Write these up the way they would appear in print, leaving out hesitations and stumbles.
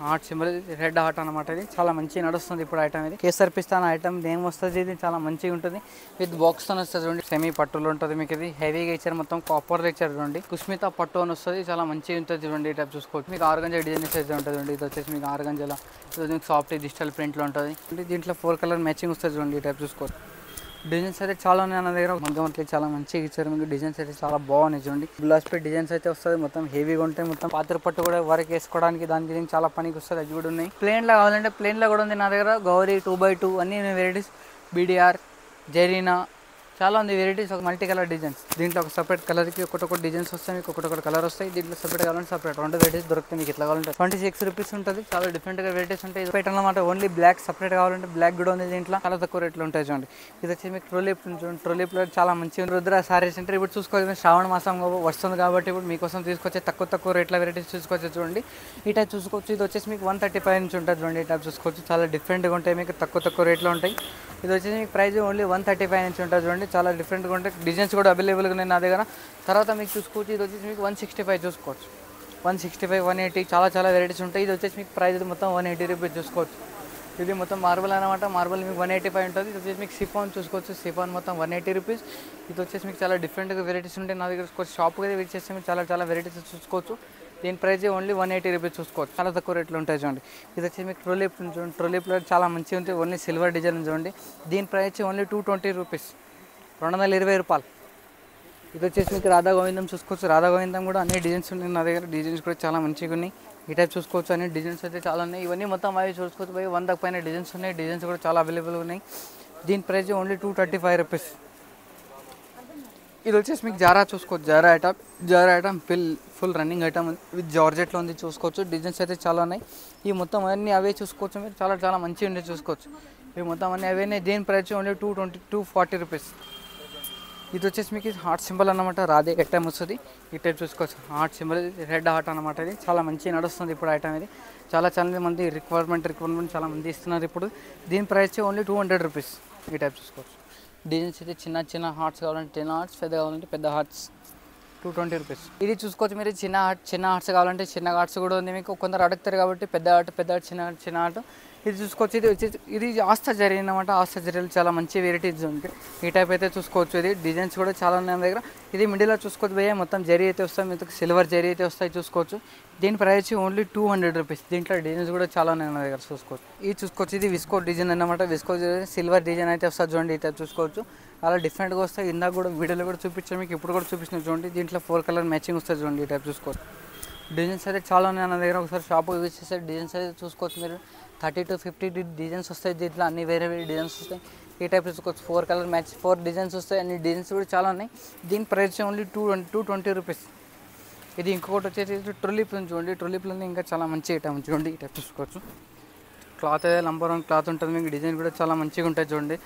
Heart symbol, red heart అనమాట. ఇది చాలా మంచిగా నడుస్తుంది ఇప్పుడు ఐటమ్. ఇది కేసర్ పిస్తాన్ ఐటమ్ నేమ్ వస్తుంది. ఇది చాలా మంచిగా ఉంటుంది. విత్ బాక్స్ తో వస్తుంది చూడండి. సెమీ పట్టులో ఉంటుంది మీకు. ఇది హెవీగా ఇచ్చారు, మొత్తం కాపర్ ఇచ్చారు చూడండి. కుస్మిత పట్టు అని వస్తుంది, చాలా మంచిగా ఉంటుంది చూడండి. ఈ టైప్ చూసుకోవచ్చు. మీకు ఆర్గంజా డిజైన్ అయితే ఉంటుంది. ఇది వచ్చేసి మీకు ఆర్గంజాలో మీకు సాఫ్ట్ డిజిటల్ ప్రింట్లో ఉంటుంది. దీంట్లో 4 కలర్ మ్యాచింగ్ వస్తుంది చూడండి. ఈ టైప్ చూసుకోవచ్చు. డిజైన్స్ అయితే చాలా ఉన్నాయి నా దగ్గర. మగ్గం చాలా మంచిగా ఇచ్చారు మీకు. డిజైన్స్ అయితే చాలా బాగున్నాయి చూడండి. గ్లాస్ పే డిజైన్స్ అయితే వస్తుంది, మొత్తం హెవీగా ఉంటాయి. మొత్తం పాత్ర పట్టు కూడా వర్క్ వేసుకోవడానికి దానికి చాలా పనికి వస్తుంది. అది కూడా ఉన్నాయి. ప్లేన్ లా కావాలంటే ప్లేన్ లా కూడా ఉంది నా దగ్గర. గౌరీ 2x2 అన్ని వెరైటీస్, బీడీఆర్, జరీనా, చాలా ఉంది వెరైటీస్. ఒక మల్టీ కలర్ డిజైన్స్. దీంట్లో ఒక సపరేట్ కలర్కి ఒకటి డిజైన్స్ వస్తాయి మీకు. ఒకటి కలర్ వస్తాయి. దీంట్లో సపరేట్ కావాలంటే సపరేట్ 2 వెరైటీస్ దొరుకుతాయి మీకు. ఇట్లా కావాలంటే 26 రూపీస్ ఉంటుంది. చాలా డిఫరెంట్గా వెరైటీస్ ఉంటాయి. ఇది పెట్టాలి అనమాట. ఓన్లీ బ్లాక్ సపరేట్ కావాలంటే బ్లాక్ కూడా ఉంది దీంట్లో. చాలా తక్కువ రేట్లు ఉంటాయి చూడండి. ఇది వచ్చి మీకు ట్రోలీప్ చూడండి. ట్రోలీప్లో చాలా మంచిగా రుద్ర సారీ సెంటర్. ఇప్పుడు చూసుకోవచ్చు, శ్రావణ మాసం వస్తుంది కాబట్టి ఇప్పుడు మీకోసం తీసుకొచ్చే తక్కువ రేట్ల వెరైటీస్ చూసుకోవచ్చు చూడండి. ఈ టైప్ చూసుకోవచ్చు. ఇది వచ్చేసి మీకు 135 నుంచి ఉంటుంది చూడండి. ఈ టైప్ చూసుకోవచ్చు. చాలా డిఫరెంట్గా ఉంటాయి మీకు. తక్కువ రేట్లో ఉంటాయి. ఇది వచ్చేసి మీకు ప్రైస్ ఓన్లీ 135 నుంచి ఉంటుంది చూడండి. చాలా డిఫరెంట్గా ఉంటాయి. డిజైన్స్ కూడా అవైలబుల్గా ఉన్నాయి నా దగ్గర. తర్వాత మీకు చూసుకోవచ్చు. ఇది వచ్చేసి మీకు 165 చూసుకోవచ్చు. 165, 180 చాలా వెరైటీస్ ఉంటాయి. ఇది వచ్చేసి మీకు ప్రైస్ మొత్తం 180 రూపీస్ చూసుకోవచ్చు. ఇది మొత్తం మార్బల్ అనమాట. మార్బల్ మీకు 185 ఉంటుంది. ఇది వచ్చేసి మీకు సిఫాన్ చూసుకోవచ్చు. సిఫాన్ మొత్తం 180 రూపీస్. ఇది వచ్చేసి మీకు చాలా డిఫరెంట్గా వెరైటీస్ ఉంటాయి నా దగ్గర. షాప్కి అయితే విజిట్ చేస్తే మీకు చాలా వెరైటీస్ చూసుకోవచ్చు. దీని ప్రైస్ ఓన్లీ 180 రూపీస్ చూసుకోవచ్చు. చాలా తక్కువ రేట్లు ఉంటాయి చూడండి. ఇది వచ్చి మీకు ట్రోలీప్ చూడండి. ట్రోలీప్లో చాలా మంచిగా ఉంటుంది. ఓన్లీ సిల్వర్ డిజైన్ చూడండి. దీని ప్రైస్ ఓన్లీ 220 రూపీస్, 220 రూపాయలు. ఇది వచ్చేసి మీకు రాధా గోవిందం చూసుకోవచ్చు. రాధా గోవిందం కూడా అన్ని డిజైన్స్ ఉన్నాయి నా దగ్గర. డిజైన్స్ కూడా చాలా మంచిగా ఉన్నాయి. ఈ టైప్ చూసుకోవచ్చు. అన్ని డిజైన్స్ అయితే చాలా ఉన్నాయి. ఇవన్నీ మొత్తం అవి చూసుకోవచ్చు. 100 పైన డిజైన్స్ ఉన్నాయి. డిజైన్స్ కూడా చాలా అవైలబుల్ ఉన్నాయి. దీని ప్రైస్ ఓన్లీ 235 రూపీస్. ఇది వచ్చేసి మీకు జారా చూసుకోవచ్చు. Zara item full running item with జార్జెట్లో ఉంది చూసుకోవచ్చు. డిజైన్స్ అయితే చాలా ఉన్నాయి. ఈ మొత్తం అన్నీ అవే చూసుకోవచ్చు మీరు. చాలా మంచిగా ఉండే చూసుకోవచ్చు. ఇవి మొత్తం అన్నీ అవే. దీని ప్రైస్ ఓన్లీ 240 రూపీస్. ఇది వచ్చేసి మీకు హార్ట్ సింబల్ అనమాట. రాధే ఐటమ్ వస్తుంది. ఈ టైప్ చూసుకోవచ్చు. హార్ట్ సింబల్, రెడ్ హార్ట్ అనమాట. ఇది చాలా మంచిగా నడుస్తుంది ఇప్పుడు ఐటమ్. ఇది చాలా మంది రిక్వైర్మెంట్ చాలా మంది ఇస్తున్నారు ఇప్పుడు. దీని ప్రైస్ ఓన్లీ 200 రూపీస్. ఈ టైప్ చూసుకోవచ్చు. డిజైన్స్ అయితే చిన్న హార్ట్స్ కావాలంటే 10 హార్ట్స్, పెద్ద కావాలంటే పెద్ద హార్ట్స్ 220 రూపీస్. ఇది చూసుకోవచ్చు మీరు. చిన్న హార్ట్స్ కావాలంటే చిన్న హార్ట్స్ కూడా ఉంది మీకు. కొందరు అడుగుతారు కాబట్టి పెద్ద హార్ట్, చిన్న హార్ట్. ఇది చూసుకోవచ్చు. ఇది ఆస్తా జరీ అనమాట. ఆస్తా జరీలు చాలా మంచి వెరైటీస్ ఉంటాయి. ఈ టైప్ అయితే చూసుకోవచ్చు. ఇది డిజైన్స్ కూడా చాలా ఉన్నాయి దగ్గర. ఇది మిడిల్లో చూసుకోవచ్చు భయ్య. మొత్తం జరీ అయితే వస్తాయి మీకు. సిల్వర్ జరీ అయితే వస్తాయి చూసుకోవచ్చు. దీని ప్రైస్ ఓన్లీ 200 రూపీస్. దీంట్లో డిజైన్స్ కూడా చాలా ఉన్నాయి నా దగ్గర చూసుకోవచ్చు. ఇది చూసుకోవచ్చు. ఇది విస్కో డిజైన్ అనమాట. విస్కో సిల్వర్ డిజైన్ అయితే వస్తుంది చూడండి. ఈ టైప్ చూసుకోవచ్చు. అలా డిఫరెంట్గా వస్తాయి. ఇందాక కూడా వీడియోలో కూడా చూపించాను మీకు. ఇప్పుడు కూడా చూపించిన చూడండి. దీంట్లో 4 కలర్ మ్యాచింగ్ వస్తుంది చూడండి. ఈ టైప్ చూసుకోవచ్చు. డిజైన్స్ అయితే చాలా ఉన్నాయి నా దగ్గర. ఒకసారి షాప్కి విజిట్ చేస్తే డిజైన్స్ అయితే చూసుకోవచ్చు మీరు. 30 to 50 డిజైన్స్ వస్తాయి. దీంట్లో అన్ని వేరే డిజైన్స్ వస్తాయి. ఈ టైప్ చూసుకోవచ్చు. 4 డిజైన్స్ వస్తాయి. అన్ని డిజైన్స్ కూడా చాలా ఉన్నాయి. దీని ప్రైస్ ఓన్లీ 220 రూపీస్. ఇది ఇంకొకటి వచ్చేసి ట్రోలీప్ చూడండి. ట్రోలీప్లో ఇంకా చాలా మంచి ఐటమ్ చూడండి. ఈ టైప్ చూసుకోవచ్చు. క్లాత్ అయితే నంబర్ 1 క్లాత్ ఉంటుంది మీకు. డిజైన్ కూడా చాలా మంచిగా ఉంటుంది చూడండి.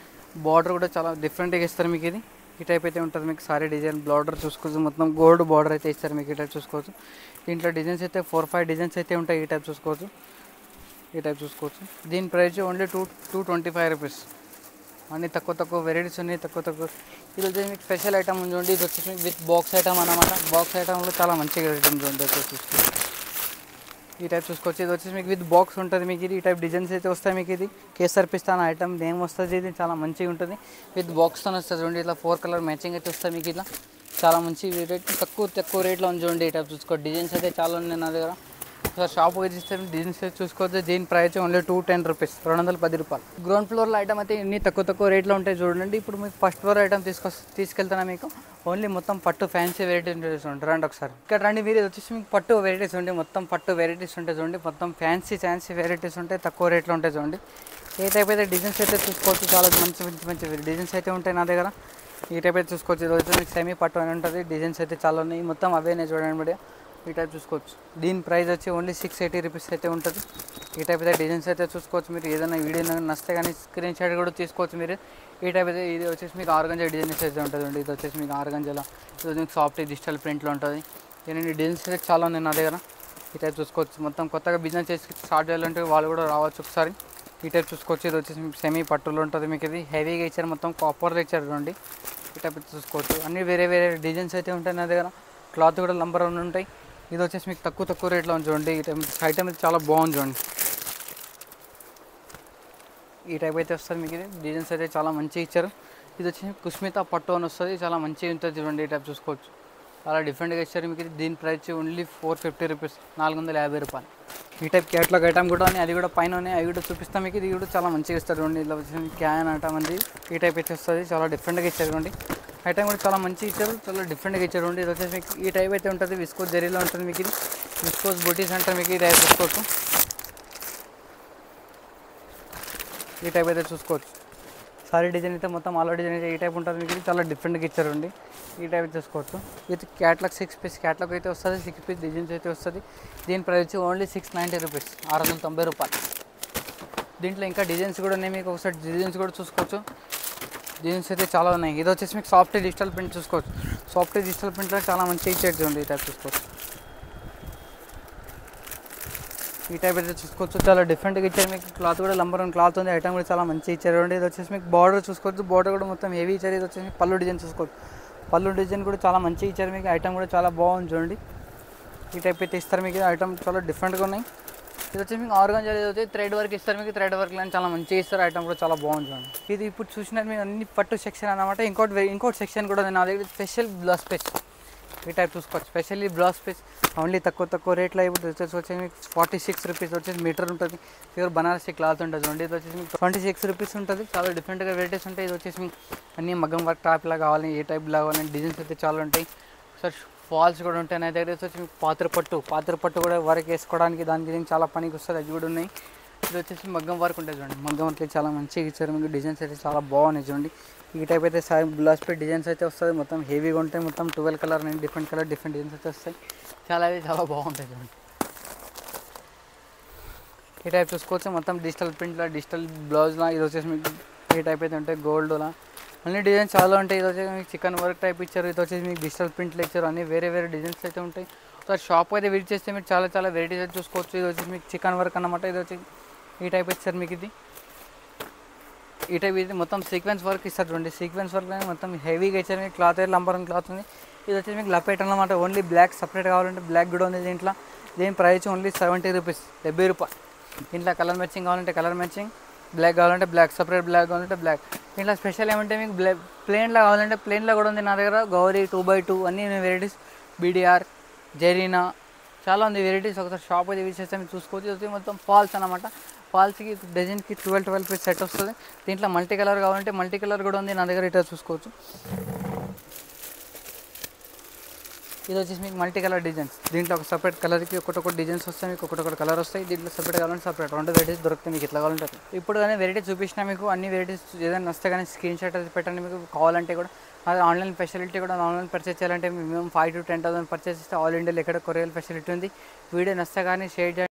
బార్డర్ కూడా చాలా డిఫరెంట్గా ఇస్తారు మీకు. ఇది ఈ టైప్ అయితే ఉంటుంది మీకు. సారీ డిజైన్ బార్డర్ చూసుకోవచ్చు. మొత్తం గోల్డ్ బార్డర్ అయితే ఇస్తారు మీకు. ఈ టైప్ చూసుకోవచ్చు. దీంట్లో డిజైన్స్ అయితే 4-5 డిజైన్స్ అయితే ఉంటాయి. ఈ టైప్ చూసుకోవచ్చు. దీని ప్రైస్ ఓన్లీ 225 రూపీస్. అన్ని తక్కువ వెరైటీస్ ఉన్నాయి. తక్కువ. ఇది వచ్చేసి మీకు స్పెషల్ ఐటమ్ చూడండి. ఇది వచ్చేసి మీకు విత్ బాక్స్ ఐటమ్ అనమాట. బాక్స్ ఐటమ్లో చాలా మంచిగా ఐటమ్ చూడండి. ఈ టైప్ చూసుకోవచ్చు. ఇది వచ్చేసి మీకు విత్ బాక్స్ ఉంటుంది మీకు. ఇది ఈ టైప్ డిజైన్స్ అయితే వస్తాయి మీకు. ఇది కేసర్ పిస్తాన్ ఐటమ్ నేమ్ వస్తుంది. ఇది చాలా మంచిగా ఉంటుంది. విత్ బాక్స్తో వస్తుంది చూడండి. ఇట్లా 4 కలర్ మ్యాచింగ్ అయితే వస్తాయి మీకు. ఇట్లా చాలా మంచి రేట్ తక్కువ రేట్లో ఉంది చూడండి. ఈ టైప్ చూసుకోండి. డిజైన్స్ అయితే చాలా ఉన్నాయి నా దగ్గర. ఒకసారి షాప్ విజిట్ డిజైన్స్ చూసుకోవచ్చు. దీని ప్రైస్ ఓన్లీ 210 రూపీస్, 210 రూపాయలు. గ్రౌండ్ ఫ్లోర్లో ఐటమ్ అయితే ఇన్ని తక్కువ రేట్లో ఉంటాయి చూడండి. ఇప్పుడు మీకు ఫస్ట్ ఫ్లోర్ ఐటమ్ తీసుకెళ్తాను మీకు. ఓన్లీ మొత్తం పట్టు ఫ్యాన్సీ వెరైటీస్ ఉంటాయి. రండి ఒకసారి ఇక్కడ రండి మీరు. వచ్చేసి మీకు పట్టు వెరైటీస్ ఉంటాయి. మొత్తం పట్టు వెరైటీస్ ఉంటాయి చూడండి. మొత్తం ఫ్యాన్సీ వెరైటీస్ ఉంటాయి. తక్కువ రేట్లో ఉంటాయి చూడండి. ఏ టైప్ అయితే డిజైన్స్ అయితే చూసుకోవచ్చు. చాలా మంచి డిజైన్స్ అయితే ఉంటాయి నా దగ్గర. ఈ టైప్ అయితే చూసుకోవచ్చు. ఈరోజు మీకు సెమీ పట్టు అని ఉంటుంది. డిజైన్స్ అయితే చాలా ఉన్నాయి. మొత్తం అవేనే చూడండి మేడం. ఈ టైప్ చూసుకోవచ్చు. దీని ప్రైస్ వచ్చి ఓన్లీ 680 రూపీస్ అయితే ఉంటుంది. ఈ టైప్ అయితే డిజైన్స్ అయితే చూసుకోవచ్చు మీరు. ఏదైనా వీడియో నచ్చితే కానీ స్క్రీన్ షాట్ కూడా తీసుకోవచ్చు మీరు. ఈ టైప్ అయితే ఇది వచ్చేసి మీకు ఆర్గంజా డిజైన్స్ అయితే ఉంటుంది. ఇది వచ్చేసి మీకు ఆర్గంజాలో ఇది మీకు సాఫ్ట్ డిజిటల్ ప్రింట్లో ఉంటుంది. దీని డిజైన్స్ అయితే చాలా ఉన్నాయి నా దగ్గర. ఈ టైప్ చూసుకోవచ్చు. మొత్తం కొత్తగా బిజినెస్ చేసి స్టార్ట్ చేయాలంటే వాళ్ళు కూడా రావచ్చు ఒకసారి. ఈ టైప్ చూసుకోవచ్చు. ఇది వచ్చేసి మీకు సెమీ పట్టులో ఉంటుంది మీకు. ఇది హెవీగా ఇచ్చారు. మొత్తం కాపర్లో ఇచ్చారు చూడండి. ఈ టైప్ చూసుకోవచ్చు. అన్ని వేరే డిజైన్స్ అయితే ఉంటాయి నా దగ్గర. క్లాత్ కూడా నంబర్ 1 ఉంటాయి. ఇది వచ్చేసి మీకు తక్కువ రేట్లో ఉంది చూడండి. ఈ ఐటమ్ అయితే చాలా బాగుంది చూడండి. ఈ టైప్ అయితే వస్తుంది మీకు. ఇది డిజైన్స్ అయితే చాలా మంచిగా ఇచ్చారు. ఇది వచ్చేసి కుస్మిత పట్టు అని వస్తుంది, చాలా మంచిగా ఉంటుంది చూడండి. ఈ టైప్ చూసుకోవచ్చు, చాలా డిఫరెంట్గా ఇచ్చారు మీకు. దీని ప్రైస్ ఓన్లీ 450 రూపీస్, 450 రూపాయలు. ఈ టైప్ క్యాట్లాగ్ ఐటమ్ కూడా ఉన్నాయి, అది కూడా పైన ఉన్నాయి, అవి కూడా చూపిస్తాం మీకు. ఇది కూడా చాలా మంచిగా ఇస్తారు చూడండి. ఇలా వచ్చేసి క్యాన్ ఐటమ్ అండి. ఈ టైప్ అయితే వస్తుంది, చాలా డిఫరెంట్గా ఇచ్చారు చూడండి. ఐటమ్ కూడా చాలా మంచిగా ఇచ్చారు, చాలా డిఫరెంట్గా ఇచ్చారు చూడండి. ఇది వచ్చేసి మీకు ఈ టైప్ అయితే ఉంటుంది, విస్కోస్ జరీలో ఉంటుంది మీకు. ఇది విస్కోస్ బూటీస్ అంటే మీకు ఈ టైప్ చూసుకోవచ్చు. ఈ టైప్ అయితే చూసుకోవచ్చు. సారీ డిజైన్ అయితే మొత్తం ఆల్ డిజైన్ అయితే ఈ టైప్ ఉంటుంది మీకు. చాలా డిఫరెంట్గా ఇచ్చారండి. ఈ టైప్ చూసుకోవచ్చు. విత్ క్యాట్లాగ్ 6 పీస్ క్యాట్లాగ్ అయితే వస్తుంది, 6 పీస్ డిజైన్స్ అయితే వస్తుంది. దీని ప్రైస్ వచ్చి ఓన్లీ 690 రూపీస్, 690 రూపాయలు. దీంట్లో ఇంకా డిజైన్స్ కూడా ఉన్నాయి మీకు, ఒకసారి డిజైన్స్ కూడా చూసుకోవచ్చు. డిజైన్స్ అయితే చాలా ఉన్నాయి. ఇది వచ్చేసి మీకు సాఫ్ట్ డిజిటల్ ప్రింట్ చూసుకోవచ్చు. సాఫ్ట్ డిజిటల్ ప్రింట్లో చాలా మంచిగా ఇచ్చేది చూడండి. ఈ టైప్ చూసుకోవచ్చు. ఈ టైప్ అయితే చూసుకోవచ్చు, చాలా డిఫరెంట్గా ఇచ్చారు మీకు. క్లాత్ కూడా నంబర్ 1 క్లాత్ ఉంది. ఐటమ్ కూడా చాలా మంచిగా ఇచ్చారు చూడండి. ఇది వచ్చేసి మీకు బార్డర్ చూసుకోవచ్చు, బార్డర్ కూడా మొత్తం హెవీ ఇచ్చారు. ఇది వచ్చేసి పళ్ళు డిజైన్ చూసుకోవచ్చు, పళ్ళు డిజైన్ కూడా చాలా మంచిగా ఇచ్చారు మీకు. ఐటమ్ కూడా చాలా బాగుంది చూడండి. ఈ టైప్ అయితే ఇస్తారు మీకు. ఐటమ్ చాలా డిఫరెంట్గా ఉన్నాయి. ఇది వచ్చేసి మీకు ఆర్గాంజా అయితే థ్రెడ్ వర్క్ ఇస్తారు మీకు. థ్రెడ్ వర్క్ లాంటి చాలా మంచిగా ఇస్తారు. ఐటమ్ కూడా చాలా బాగుంది చూడండి. ఇది ఇప్పుడు చూసినట్టు మీకు అన్ని పట్టు సెక్షన్ అనమాట. ఇంకోటి సెక్షన్ కూడా ఉంది నా దగ్గర, స్పెషల్ బ్లౌజ్ పీస్. ఈ టైప్ చూసుకోవచ్చు, స్పెషల్లీ బ్లౌజ్ పీస్ ఓన్లీ తక్కువ రేట్లో. ఇప్పుడు వచ్చేసి మీకు 46 రూపీస్ వచ్చేసి మీటర్ ఉంటుంది. ప్యూర్ బనారసి క్లాత్ ఉంటుంది చూడండి. ఇది వచ్చేసి మీకు 26 రూపీస్ ఉంటుంది. చాలా డిఫరెంట్గా వెరైటీస్ ఉంటాయి. ఇది వచ్చేసి మీకు అన్ని మగ్గం వర్క్ టాప్లా కావాలి, ఏ టైప్లా కావాలని డిజైన్స్ అయితే చాలా ఉంటాయి. సార్ ఫాల్స్ కూడా ఉంటాయి నా దగ్గర. వచ్చేసి మీకు పాత్ర పట్టు కూడా వర్క్ వేసుకోవడానికి దానికి చాలా పనికి వస్తుంది, అది కూడా ఉన్నాయి. ఇది వచ్చేసి మగ్గం వర్క్ ఉంటుంది చూడండి. మగ్గం వర్క్ చాలా మంచిగా ఇచ్చారు మీకు. డిజైన్స్ అయితే చాలా బాగున్నాయి చూడండి. ఈ టైప్ అయితే బ్లౌజ్ పీస్ డిజైన్స్ అయితే వస్తుంది, మొత్తం హెవీగా ఉంటాయి. మొత్తం 12 కలర్, డిఫరెంట్ డిజైన్స్ అయితే వస్తాయి. చాలా బాగుంటాయి చూడండి. ఈ టైప్ చూసుకోవచ్చు, మొత్తం డిజిటల్ ప్రింట్లో, డిజిటల్ బ్లౌజ్లా. ఇది వచ్చేసి మీకు ఈ టైప్ అయితే ఉంటాయి, గోల్డ్లా. అన్ని డిజైన్స్ చాలా ఉంటాయి. ఇది వచ్చేసి మీకు చికెన్ వర్క్ టైప్ ఇచ్చారు. ఇది వచ్చేసి మీకు డిజిటల్ ప్రింట్లు ఇచ్చారు. అన్ని వేరే డిజైన్స్ అయితే ఉంటాయి. ఒకసారి షాప్ అయితే విజిట్ చేస్తే మీరు చాలా వెరైటీస్ అయితే చూసుకోవచ్చు. ఇది వచ్చేసి మీకు చికెన్ వర్క్ అన్నమాట. ఇది వచ్చి ఈ టైప్ ఇచ్చారు మీకు. ఇది ఈ టైప్ ఇది మొత్తం సీక్వెన్స్ వర్క్ ఇస్తారు చూడండి. సీక్వెన్స్ వర్క్ మొత్తం హెవీగా ఇచ్చారు మీకు. క్లాత్ అయితే నంబర్ 1 క్లాత్ ఉంది. ఇది వచ్చేసి మీకు లపేట్ అన్నమాట. ఓన్లీ బ్లాక్ సపరేట్ కావాలంటే బ్లాక్ కూడా ఉంది దీంట్లో. దీని ప్రైస్ ఓన్లీ 70 రూపీస్, 70 రూపాయలు. దీంట్లో కలర్ మ్యాచింగ్ కావాలంటే కలర్ మ్యాచింగ్, బ్లాక్ కావాలంటే బ్లాక్, సపరేట్ బ్లాక్ కావాలంటే బ్లాక్. దీంట్లో స్పెషల్ ఏమంటే మీకు ప్లెయిన్లో కావాలంటే ప్లెయిన్లో కూడా ఉంది నా దగ్గర. గౌరీ 2x2 అన్ని వెరైటీస్, బీడీఆర్, జరీనా, చాలా ఉంది వెరైటీస్. ఒకసారి షాప్ అయితే విజిట్ చేస్తే మీరు చూసుకోవచ్చు. మొత్తం ఫాల్స్ అనమాట. ఫాల్స్కి డిజైన్కి 12 పీస్ సెట్ వస్తుంది. దీంట్లో మల్టీ కలర్ కావాలంటే మల్టీ కలర్ కూడా ఉంది నా దగ్గర. ఇట్లా చూసుకోవచ్చు. ఇది వచ్చేసి మీకు మల్టీ కలర్ డిజైన్స్. దీంట్లో ఒక సపరేట్ కలర్కి ఒకటి డిజైన్స్ వస్తాయి మీకు, ఒకటి కలర్ వస్తాయి. దీంట్లో సపరేట్ కావాలంటే సపరేట్ 2 వెరైటీస్ దొరుకుతాయి మీకు. ఇట్లా కావాలంటే ఇప్పుడు కానీ వెరైటీస్ చూపించినా మీకు. అన్ని వెరైటీస్ ఏదైనా వస్తే కానీ స్క్రీన్ షాట్ అది పెట్టండి మీకు. కావాలంటే కూడా అది ఆన్లైన్ ఫెసిలిటీ కూడా. ఆన్లైన్ పర్చేస్ చేయాలంటే మినిమం 5,000 to 10,000 పర్చేస్ చేస్తే ఆల్ ఇండియాలో ఎక్కడ కొరియర్ ఫెసిలిటీ ఉంది. వీడియో నచ్చితే కానీ షేర్ చేయండి.